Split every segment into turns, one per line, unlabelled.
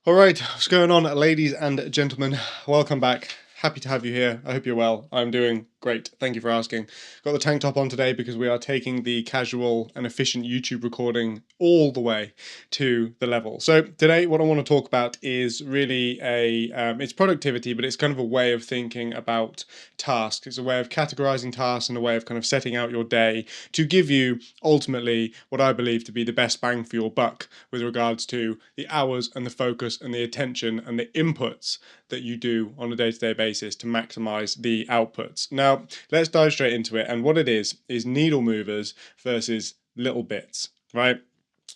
All right, what's going on, ladies and gentlemen? Welcome back. Happy to have you here. I hope you're well. I'm doing great. Thank you for asking. Got the tank top on today because we are taking the casual and efficient YouTube recording all the way to the level. So today, what I want to talk about is really it's productivity, but it's kind of a way of thinking about tasks. It's a way of categorizing tasks and a way of kind of setting out your day to give you ultimately what I believe to be the best bang for your buck with regards to the hours and the focus and the attention and the inputs that you do on a day-to-day basis to maximize the outputs. Now, let's dive straight into it. And what it is needle movers versus little bits, right?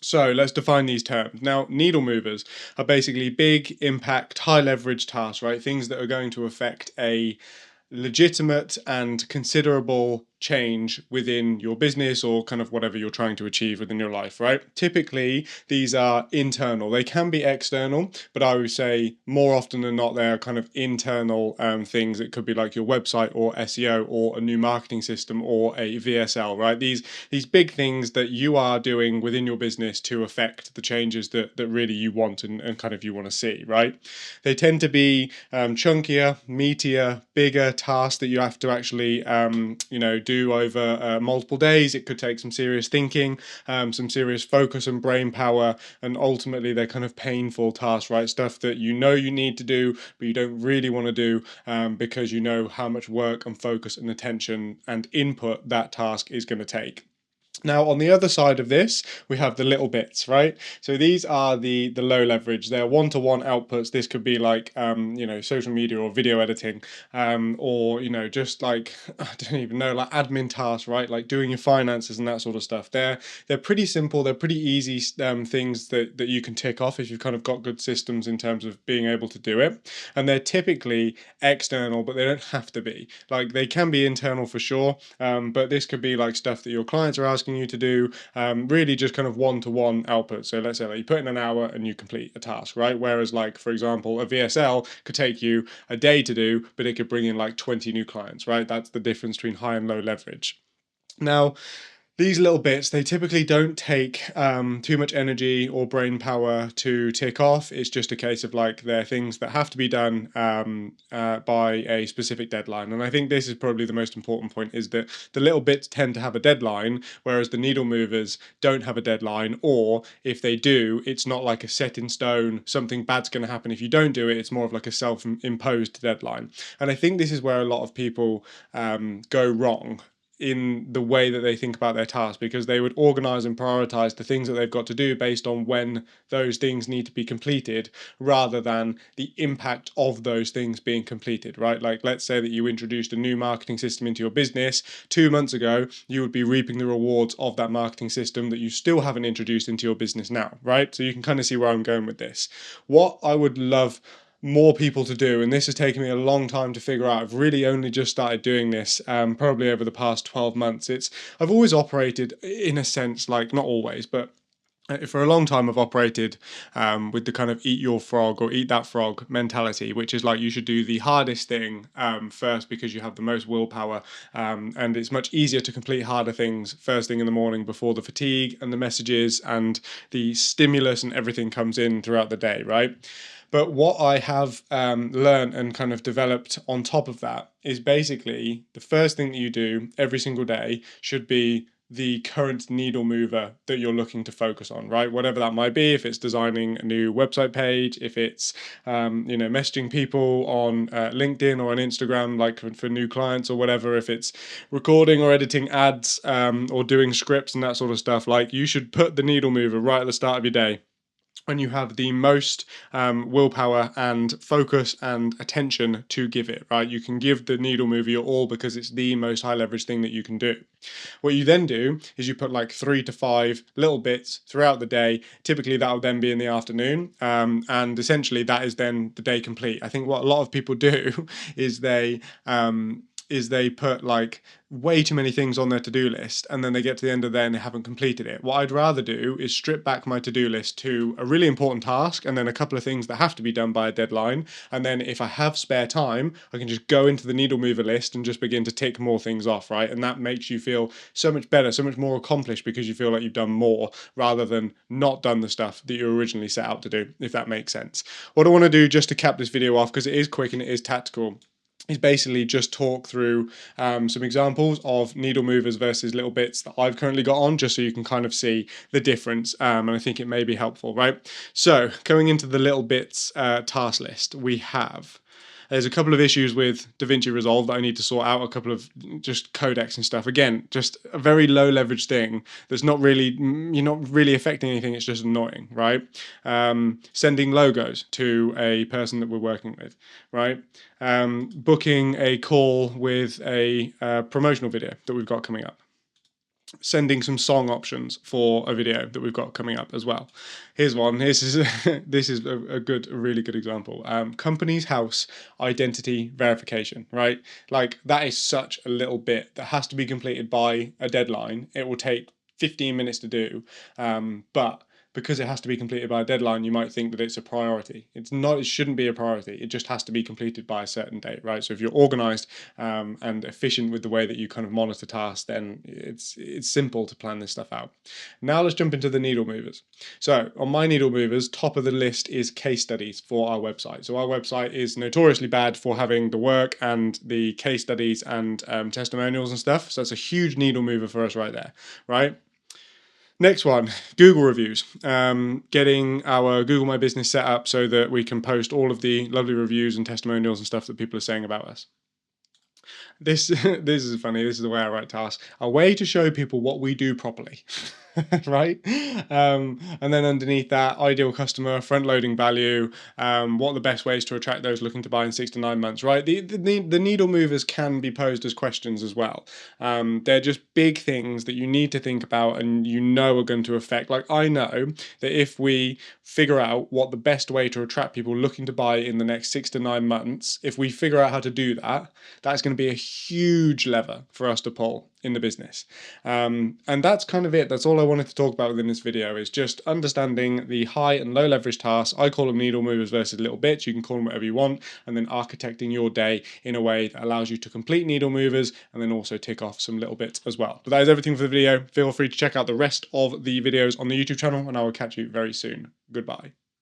So let's define these terms. Now, needle movers are basically big impact, high leverage tasks, right? Things that are going to affect a legitimate and considerable change within your business or kind of whatever you're trying to achieve within your life, right? Typically, these are internal. They can be external, but I would say more often than not, they're kind of internal things. It could be like your website or SEO or a new marketing system or a VSL, right? These big things that you are doing within your business to affect the changes that really you want and kind of you want to see, right? They tend to be chunkier, meatier, bigger tasks that you have to actually, do over multiple days. It could take some serious thinking, some serious focus and brain power, and ultimately they're kind of painful tasks, right? Stuff that you know you need to do, but you don't really want to do because you know how much work and focus and attention and input that task is going to take. Now, on the other side of this, we have the little bits, right? So these are the low leverage. They're one-to-one outputs. This could be like, social media or video editing, or, just like, I don't even know, like admin tasks, right? Like doing your finances and that sort of stuff. They're pretty simple. They're pretty easy things that you can tick off if you've kind of got good systems in terms of being able to do it. And they're typically external, but they don't have to be. Like they can be internal for sure, but this could be like stuff that your clients are asking you to do, really just kind of one-to-one output. So let's say like you put in an hour and you complete a task, right? Whereas like, for example, a VSL could take you a day to do, but it could bring in like 20 new clients, right? That's the difference between high and low leverage. Now, these little bits, they typically don't take too much energy or brain power to tick off. It's just a case of like they're things that have to be done by a specific deadline. And I think this is probably the most important point, is that the little bits tend to have a deadline, whereas the needle movers don't have a deadline. Or if they do, it's not like a set in stone, something bad's going to happen if you don't do it. It's more of like a self-imposed deadline. And I think this is where a lot of people go wrong in the way that they think about their tasks, because they would organize and prioritize the things that they've got to do based on when those things need to be completed, rather than the impact of those things being completed, right? Like, let's say that you introduced a new marketing system into your business 2 months ago, you would be reaping the rewards of that marketing system that you still haven't introduced into your business now, right? So you can kind of see where I'm going with this. What I would love more people to do, and this has taken me a long time to figure out. I've really only just started doing this, probably over the past 12 months. I've always operated in a sense, like not always, but for a long time I've operated with the kind of eat your frog or eat that frog mentality, which is like you should do the hardest thing first because you have the most willpower, and it's much easier to complete harder things first thing in the morning before the fatigue and the messages and the stimulus and everything comes in throughout the day, right? But what I have learned and kind of developed on top of that is basically the first thing that you do every single day should be the current needle mover that you're looking to focus on, right? Whatever that might be, if it's designing a new website page, if it's, messaging people on LinkedIn or on Instagram, like for new clients or whatever, if it's recording or editing ads, or doing scripts and that sort of stuff, like you should put the needle mover right at the start of your day, when you have the most willpower and focus and attention to give it, right? You can give the needle mover your all because it's the most high leverage thing that you can do. What you then do is you put like 3 to 5 little bits throughout the day. Typically that'll then be in the afternoon, and essentially that is then the day complete. I think what a lot of people do is they is they put like way too many things on their to-do list, and then they get to the end of the day and they haven't completed it. What I'd rather do is strip back my to-do list to a really important task and then a couple of things that have to be done by a deadline, and then if I have spare time I can just go into the needle mover list and just begin to tick more things off, right? And that makes you feel so much better, so much more accomplished, because you feel like you've done more rather than not done the stuff that you originally set out to do, if that makes sense. What I want to do, just to cap this video off because it is quick and it is tactical, is basically just talk through some examples of needle movers versus little bits that I've currently got on, just so you can kind of see the difference, and I think it may be helpful, right? So going into the little bits task list, there's a couple of issues with DaVinci Resolve that I need to sort out, a couple of just codecs and stuff. Again, just a very low leverage thing that's not really, you're not really affecting anything, it's just annoying, right? Sending logos to a person that we're working with, right? Booking a call with a promotional video that we've got coming up. Sending some song options for a video that we've got coming up as well. Here's one. This is a really good example. Company's house identity verification, right? Like, that is such a little bit that has to be completed by a deadline. It will take 15 minutes to do, but because it has to be completed by a deadline, you might think that it's a priority. It's not. It shouldn't be a priority. It just has to be completed by a certain date, right? So if you're organized and efficient with the way that you kind of monitor tasks, then it's simple to plan this stuff out. Now let's jump into the needle movers. So on my needle movers, top of the list is case studies for our website. So our website is notoriously bad for having the work and the case studies and testimonials and stuff. So it's a huge needle mover for us right there, right? Next one, Google reviews. Getting our Google My Business set up so that we can post all of the lovely reviews and testimonials and stuff that people are saying about us. This is funny. This is the way I write tasks. A way to show people what we do properly, right? And then underneath that, ideal customer, front loading value. What are the best ways to attract those looking to buy in 6 to 9 months, right? The needle movers can be posed as questions as well. They're just big things that you need to think about and are going to affect. Like, I know that if we figure out what the best way to attract people looking to buy in the next 6 to 9 months, if we figure out how to do that, that's going to be a huge lever for us to pull in the business. And that's kind of it. That's all I wanted to talk about within this video, is just understanding the high and low leverage tasks. I call them needle movers versus little bits. You can call them whatever you want, and then architecting your day in a way that allows you to complete needle movers and then also tick off some little bits as well. But that is everything for the video. Feel free to check out the rest of the videos on the YouTube channel, and I will catch you very soon. Goodbye.